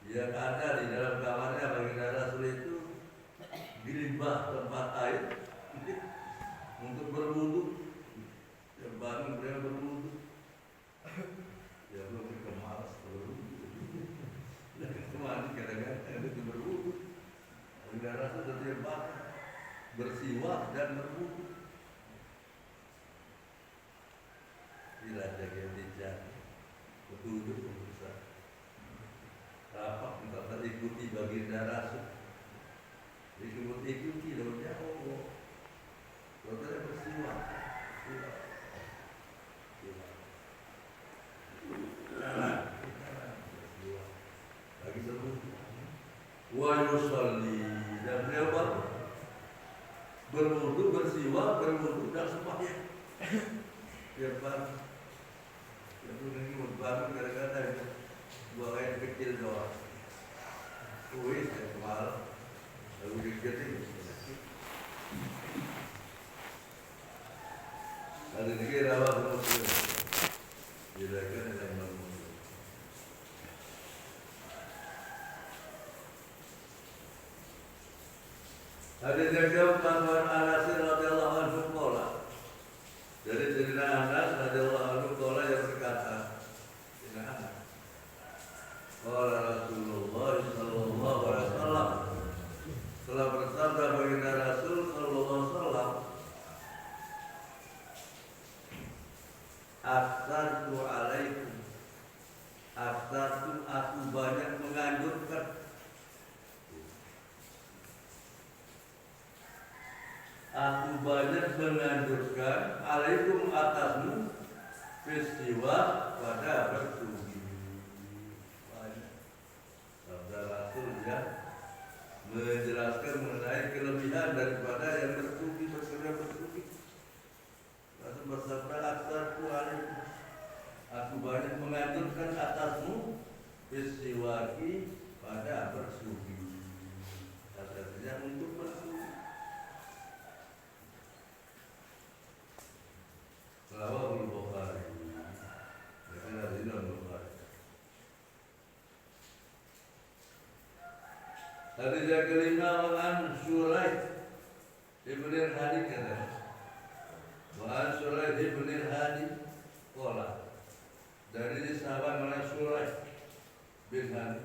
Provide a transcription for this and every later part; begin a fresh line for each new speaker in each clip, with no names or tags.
yang ada di dalam kamarnya baginda Rasul itu dilimbah tempat air untuk berwudu. Yang bangun beliau berwudu. Ya belum kemalas berwudu. Kemarin kadang-kadang itu berwudu. Baginda Rasul setiap pagi bersiwak dan berwudu. Tidak jaga tidak petunjuk besar. Rapat untuk terikuti baginda Rasul. Ikuti daun jauh. Dokternya bersiwak. Lagi seru. Wa yusalli dan beliau berwudu, bersiwak, berwudu dan sembahyang. Tiap pagi. Ya ini bangun kadang-kadang buang air kecil doang. Kuis yang kemarin lalu dikirim. Ada dikira apa muslim? Jadikan yang muslim. Ada jawab Tuan Anas radhiyallahu anhu qala. Dari Sayyidina Anas radhiyallahu anhu qala yang berkata, Sayyidina Anas, qala Rasulullah sallallahu alaihi wasallam, telah bersabda baginda Rasul sallallahu alaihi wasallam, Aksartu alaikum, aksartu aku banyak menganjurkan, aku banyak menganjurkan alaikum atasmu peristiwa pada bersuci. Banyak sabda Rasul ya menjelaskan mengenai kelebihan daripada yang bersuci, bersegera bersuci. Rasul bersabda aksartu alaikum, aku banyak menganjurkan atasmu peristiwaki pada bersuci. Artinya untuk bersuci. Rawahul Bukhari. Jadi hadis Bukhari. Hadis yang kelima an Suraih ibn al-Hadi kata. Wa Suraih ibn al-Hadi qala. Dari sahabat mana Suraih bin Hadi.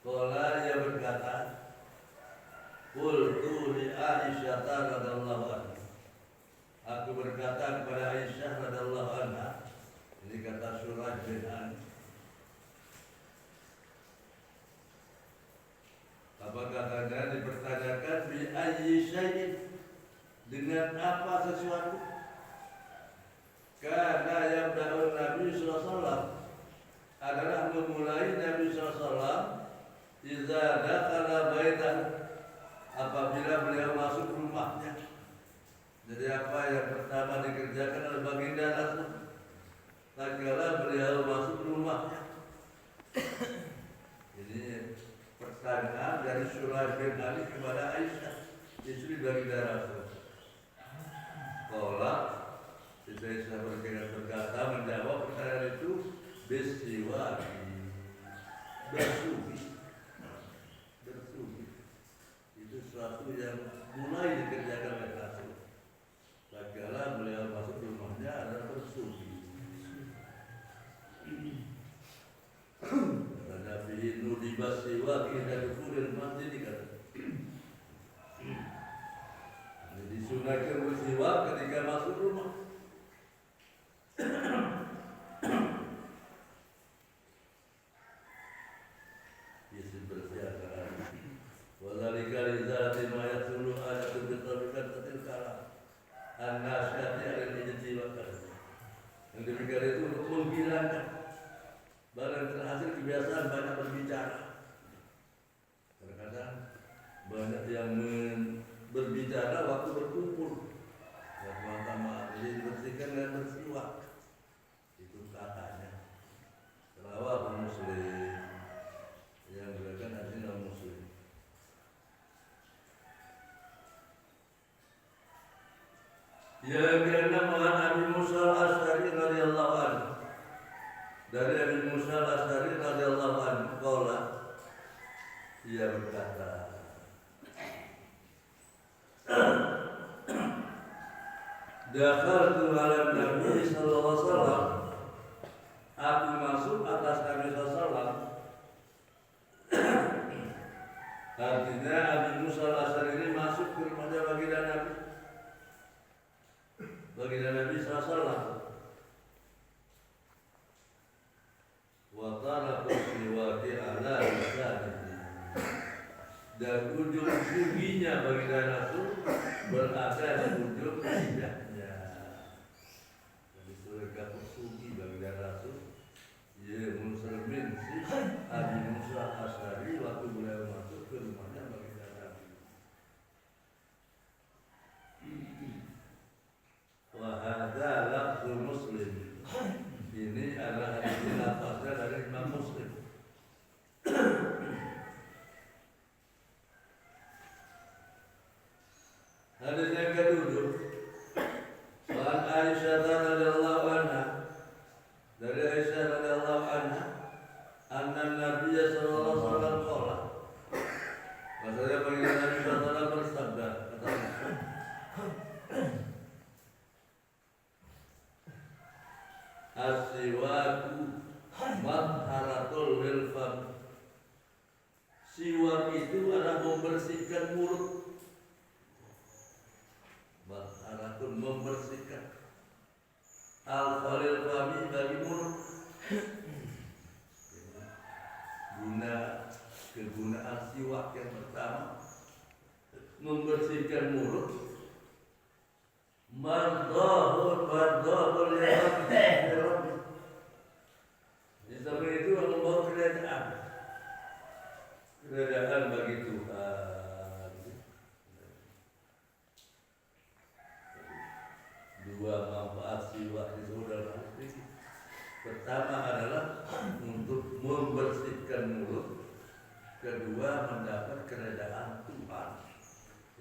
Qala dia berkata, qultu li Aisyah radhiyallahu anha. Aku berkata kepada Aisyah radhiyallahu anha. Ini kata Suraih bin Hadi. Apa katanya dipertanyakan bi ayyi syai'in, dengan apa sesuatu. Karena yang dahulu Nabi SAW adalah memulai Nabi SAW iza dakhala baitan, apabila beliau masuk rumahnya. Jadi apa yang pertama dikerjakan oleh baginda Rasul tatkala beliau masuk rumahnya. Jadi pertanyaan dari Suraih bin Hadi kepada Aisyah, istri baginda Rasul. Qala, Aisyah berkata menjawab pertanyaan itu bisiwaki, bersuci. Itu sesuatu yang mulai dikerjakan oleh Rasul. Tatkala beliau masuk rumahnya adalah bersuci. Karena bihi nudibas siwaki dan dukhulil masjid kata. Jadi sunahkan bersiwak ketika masuk rumah. Isi bersih akan. Wadzalika lidzati ma yasulu ayatu bitabiqat tilkala an-nasyati al-ijtiwaqan. Yang demikian itu untuk menghilangkan barang terhasil kebiasaan banyak berbicara. Kadang-kadang banyak yang berbicara waktu berkumpul. Ya pertama jadi dibersihkan dan bersiwak. Itu katanya. Rawahul Muslim. Yang berikan hadis Muslim. Yang keenam Abi Musa al-Asy'ari radhiyallahu anhu. Dari Abi Musa al-Asy'ari radhiyallahu anhu qala, ia berkata, dakhaltu ala Nabi sallallahu alaihi wasallam, aku masuk atas Nabi sallallahu alaihi wasallam. Artinya Abi Musa al-Asy'ari ini masuk ke rumahnya baginda Nabi sallallahu alaihi wasallam. Wa taraku siwaki ala lisanihi, dan ujung giginya baginda Rasul berada di ujung lidahnya. Jadi surga sugi baginda Rasul, ya muslimin si Abi Musa al-Asy'ari waktu beliau masuk ke rumahnya baginda Nabi. Wa hadza lafzu Muslim. Ini adalah hadis lafaznya dari Imam Muslim. Hadis yang kedua, An Aisyah radhiyallahu anha, dari Aisyah radhiyallahu anha, anna Nabi sallallahu alaihi wasallam qala, maksudnya baginda Nabi sallallahu alaihi wasallam bersabda, as-siwaku matharatul lil fam. Siwak itu adalah membersihkan mulut. Matharatul membersihkan. Al-falil fami dari mulut. Kegunaan siwak yang pertama membersihkan mulut. Mardahul ya. Di samping itu membawa keredaan bagi Tuhan. Dua manfaat siwak itu adalah pertama adalah untuk membersihkan mulut, kedua mendapat keredaan Tuhan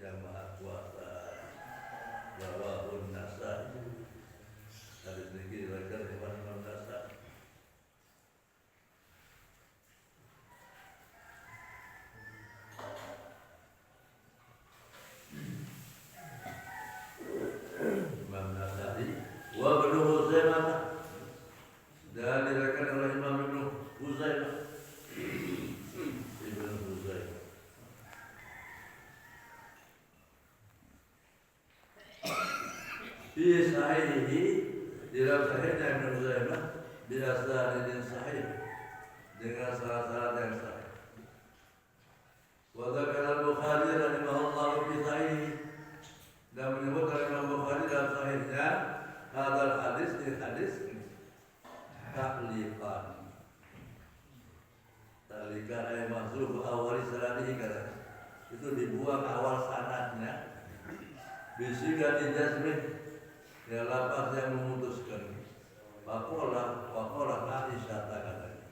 yang Maha Kuasa. Rawahun Nasa'i. Hadis ini diriwayatkan oleh Imam Nasa'i. Imam Nasa'i wa Ibnu Huzaimah, dan diriwayatkan oleh Imam Ibnu Huzaimah. Di sahihi, di dalam sahihnya Ibnu Huzaimah, biasanidin sahih, dengan syarat-syarat yang sahih. Wa dzakara al-Bukhari rahimahullah fi sahihi, dan menyebutkan Imam Bukhari dalam sahihnya hadzal hadis, ini hadis ta'liqan. Ta'liqan ay mahzuf awal sanadihi, kata itu dibuang awal sanadnya. Bisiga dijazmin, ya lafaz yang memutuskan. Waqala Aisyah katanya.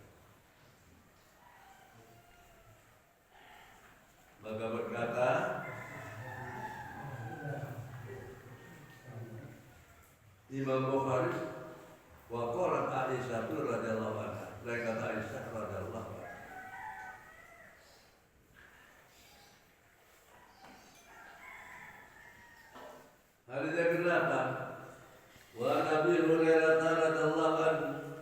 Maka berkata Imam Bukhari, waqala Aisyah radhiyallahu anha, dan kata Aisyah radhiyallahu anha. Hadis yang ke-8, wa Nabi Hurairah radhiyallahu anhu,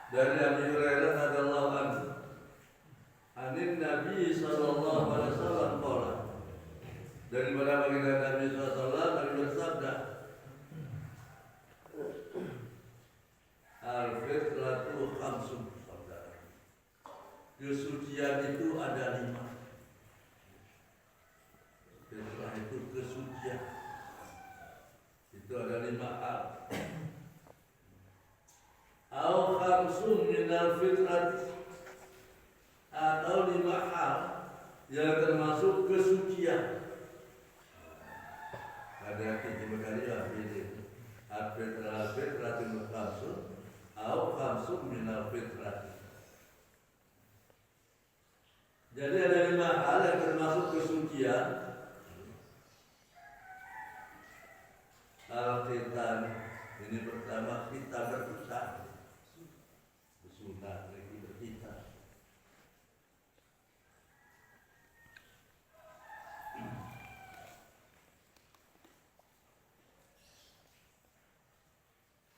dari Abi Hurairah radhiyallahu anhu, anin Nabi sallallahu alaihi wasallam qala, dari baginda Nabi sallallahu alaihi wasallam bersabda, al-fitratu khamsun, kesucian itu ada 5. Fitrah itu kesucian. Itu ada 5 hal. Au khamsun minal fitrat, atau 5 hal yang termasuk kesucian. Ada 3 kali al-fitratul khamsun au khamsun minal fitrat. Jadi ada 5 hal yang termasuk kesucian. Al-khitan, ini pertama kita berkhitan,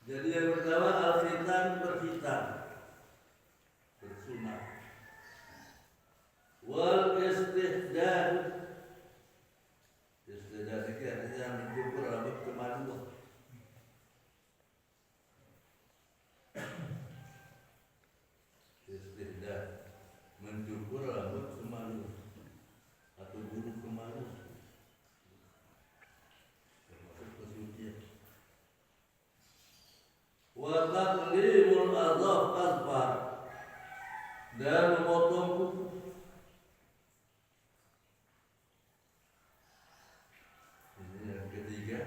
Jadi yang pertama al-khitan berkhitan, bersunat. Wal istihdan, istihdan itu artinya mencukur rambut kemaluan. Istihdan, mencukur rambut kemaluan atau bulu kemaluan. Termasuk kesucian. Wa taqlimul azfar, dan memotong kuku. Ini yang ketiga,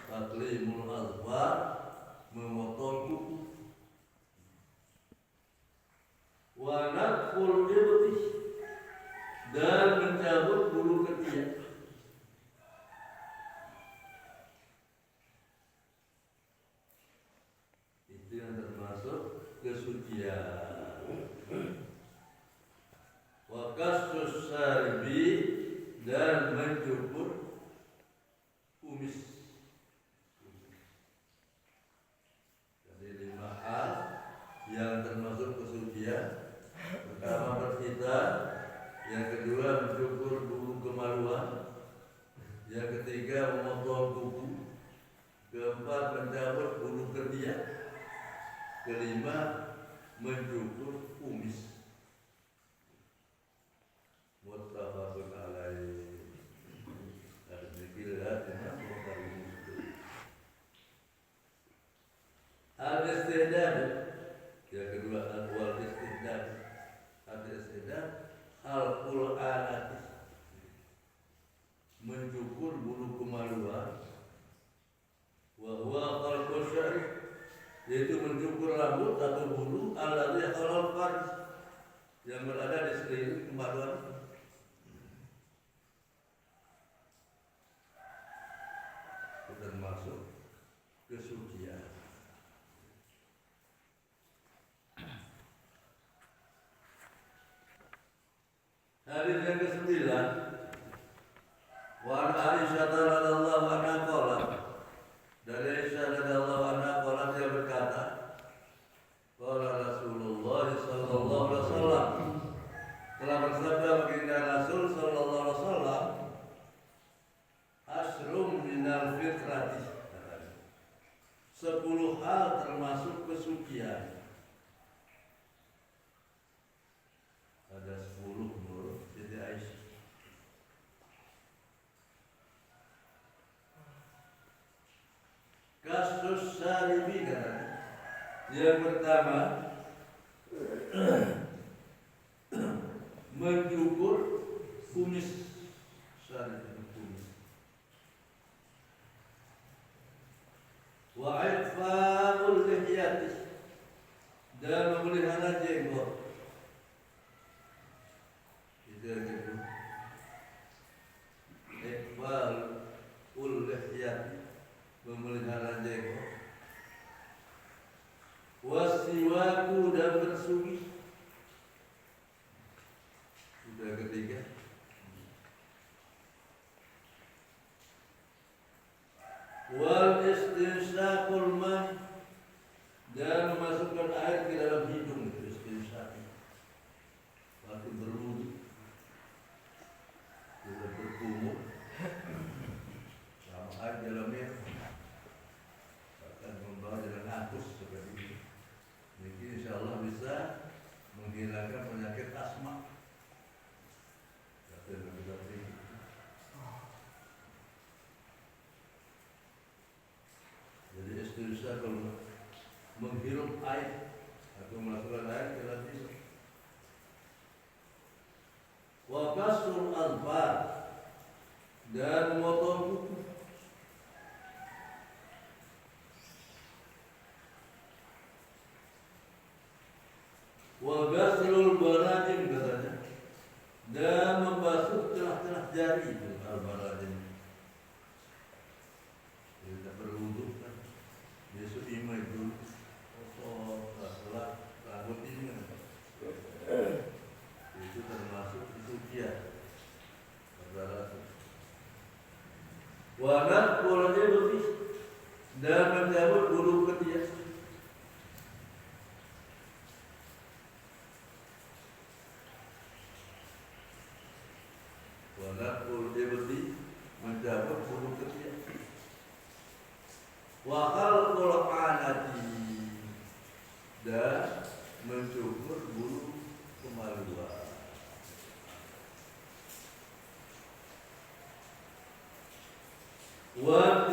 taqlimul azfar, memotong kuku. Wa natful ibti, dan mencabut bulu ketiak. Itu yang termasuk kesucian. Wa kastus sarbi, dan mencukur kumis. Jadi 5 hal yang termasuk kesucian. Pertama berkhitan, yang kedua mencukur bulu kemaluan, yang ketiga memotong kuku, keempat mencabut bulu ketiak, kelima mencukur kumis. Muttafaqun alaih. Ada dikira dengan muttafaqun. Al-istihdan, yang kedua al-wal istihdan. Al-istihdan al-qul alati, mencukur bulu kemaluan. Wa huwa khalqus syari', yaitu mencukur rambut atau bulu alladzi khalal faris, yang berada di sekeliling kemaluan. Termasuk kesucian. Hadis yang ke-9, wa an Aisyah radhiyallahu anha qalat, dari Aisyah radhiyallahu anha qalat, dia berkata, qala Rasulullah sallallahu alaihi wasallam, telah bersabda baginda Rasul sallallahu alaihi wasallam, asrum minal fitrati, 10 hal termasuk kesucian. Ada 10 menurut Siti Aisyah. Kasus salibi, katanya. Yang pertama, mencukur kumis. Salibi kumis. Wa ifa'ul lihyati, dan memelihara jenggot. Itu yang kedua, ifa'ul lihyati, memelihara jenggot. Wasiwaku, dan bersugi. Itu yang ketiga. Wal istinsyaqul ma', dan memasukkan air ke dalam hidung. Itu istinsyaq, waktu berwudu, sudah berkumur, sama air dalamnya, akan membawa jalan antus seperti ini. Jadi insyaallah bisa menghilangkan penyakit asma. Jadi istinsyaq kalau menghirup air atau memasukkan air ke dalam hidung. Wa kasrul azfar, dan memotong kuku. Wa ghaslul barajim, katanya, dan membasuh celah-celah jari. Itu al-barajim. Kita berwudu kan, besok imam itu setelah rambut ini, itu termasuk kesucian. Wa natful ibti, dan mencabut bulu ketiak.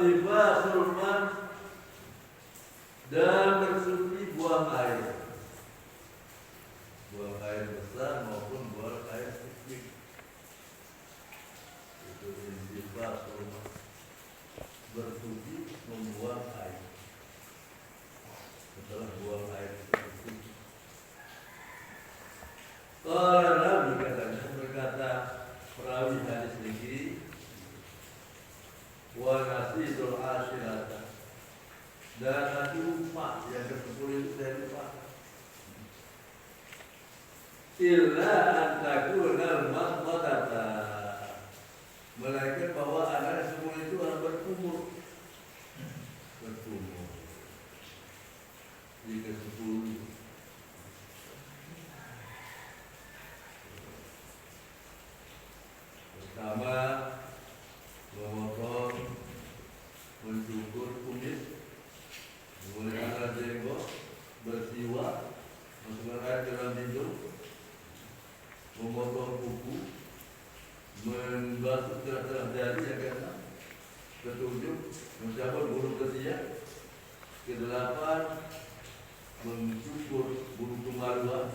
Wantifasul man, dan bersuci buang air besar maupun buang air kecil. Itu intifasul man, bersuci membuang air setelah buang air kecil. Kalau Nabi berkata perawi hadis ini, wa nasidul asyirata, dan aku lupa yang ke-10 itu saya lupa. Illa antakuna al-masbadata, melainkan bahwa anak 10 itu harus berkumur. Jika 10 pertama memotong, mencukur kumis, memulihkan jenggot, bersiwak, masukkan air ke dalam hidung, memotong kuku, membasuh tengah-tengah jari yang keenam, ketujuh mencabut bulu ketiak, kedelapan mencukur bulu kemaluan,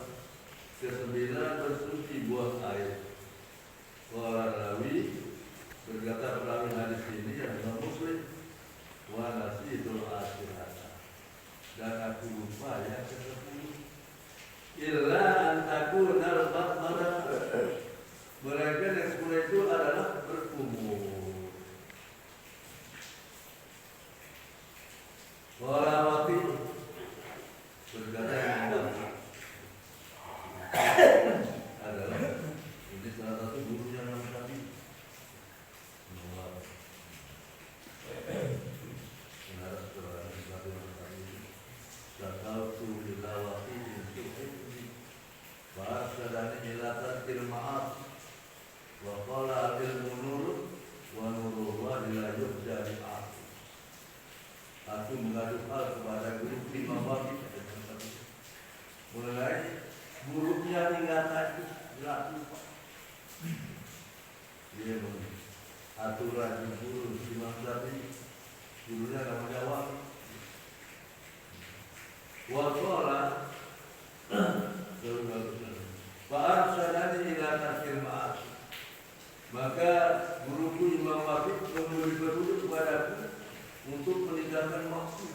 kesembilan bersuci buang air. Orang rawi berkata perawi hadis ini adalah Muslim, wa nasidul asyirata, dan aku lupa yang ke-10. Illa antakuna al-basmala, mereka yang 10 itu adalah berkumur. Orang waktu berkata yang adalah ini salah satu gurunya Imam Syafi'i. Menara seorang Imam Syafi'i, "Sakautu lilawati insuhibni, fa'asadani ilatan kilma'at, wa qala ilmu nur, wa nurullah la yurja bi'at." Aku mengadu hal kepada guru Imam Syafi'i mengenai buruknya ingatan berlaku. Dia aturan guru Imam Syafi'i, gurunya nama jawab. Waqala fa'arsyadani ila tarkil ma'asi, maka guruku Imam Syafi'i memberi petunjuk kepadaku untuk meninggalkan maksiat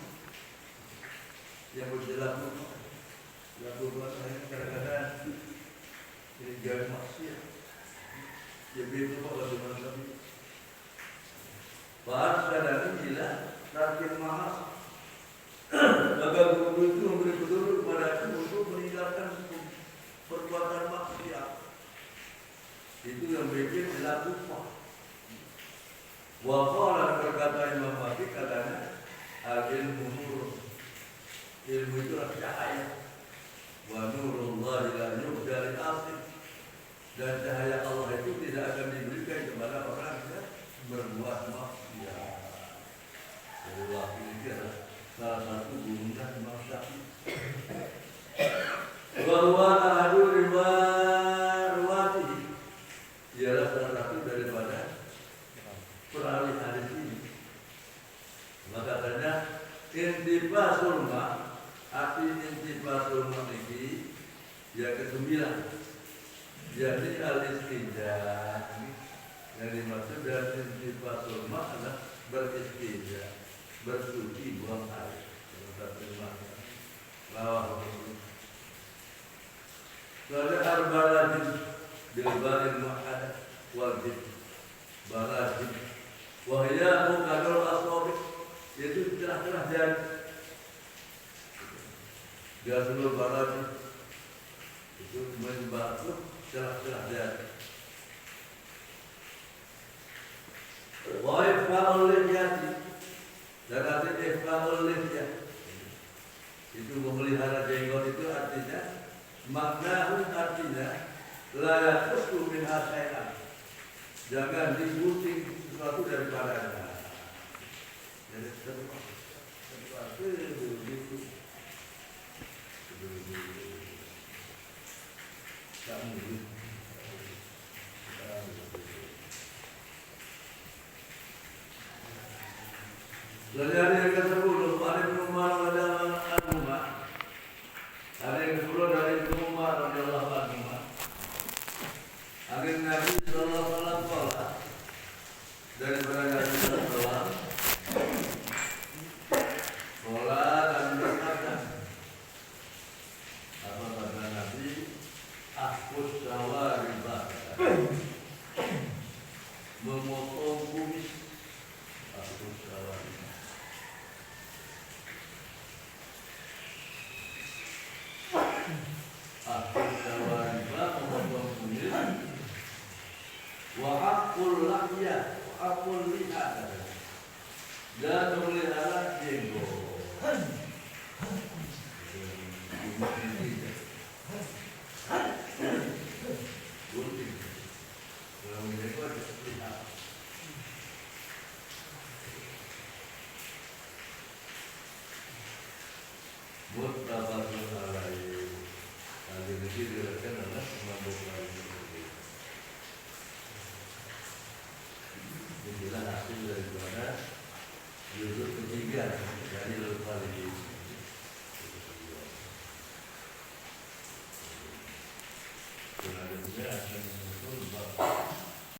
yang berjelas. Yang berbuat saya kadang-kadang meninggalkan maksiat. Ya begitu Pak bagaimana kami. Fa'arsyadani ila tarkil ma'asi, maka guru itu memberi petunjuk kepadaku untuk meninggalkan perbuatan maksiat. Itu yang bikin dilakukan. Wa qala, berkata Imam Syafi'i, katanya al-ilmu nur, ilmu itu adalah cahaya. Wa nurullah la yubda lil asif, dan cahaya Allah itu tidak akan diberikan kepada orang yang berbuat maksiat. Allah ini adalah salah satu gurunya Imam Syafi'i. Bahwa ahadu riwayati, ialah salah satu daripada perawi hadis ini. Maka katanya intifasul ma, arti intifasul ma ini yang ke-9, jadi al-istinja. Yang dimaksud dari intifasul ma adalah beristinja, bersuci buang air. Bawah Soalnya ar-balajin bil-balil mu'adah wal-jid, balajin wahya mukadul asobik, yaitu celah-celah jari. Gasul balajin itu membasuh celah-celah jari. Wa ifa'ul lihyati, dan arti ifa'ul lihyati itu memelihara jenggot. Itu artinya, maknahu artinya la yaqustu min hasyai'an, jangan digunting sesuatu daripadanya. Jadi sesuatu begitu. Kamu Dari hari yang ke-10, Ali bin Umar radhiyallahu anhu. Hari yang ke-10 dari Ibnu Umar radhiyallahu anhu. Akhir Nabi sallallahu alaihi wasallam dari Nabi sallallahu alaihi wasallam dan berkata, apa kata Nabi? Ahfuz sawaribah, memotong kumis. Ahfuz sawaribah, ahfuz sawaribah, memotong kumis. Wa haqqul lahya, wa haqqul liha, dan memelihara jenggot. Muttafaqun alaih. Hadis ini diriwayatkan oleh Imam Bukhari. Inilah hasil daripada juzuk ketiga dari Al-Bukhari. Selanjutnya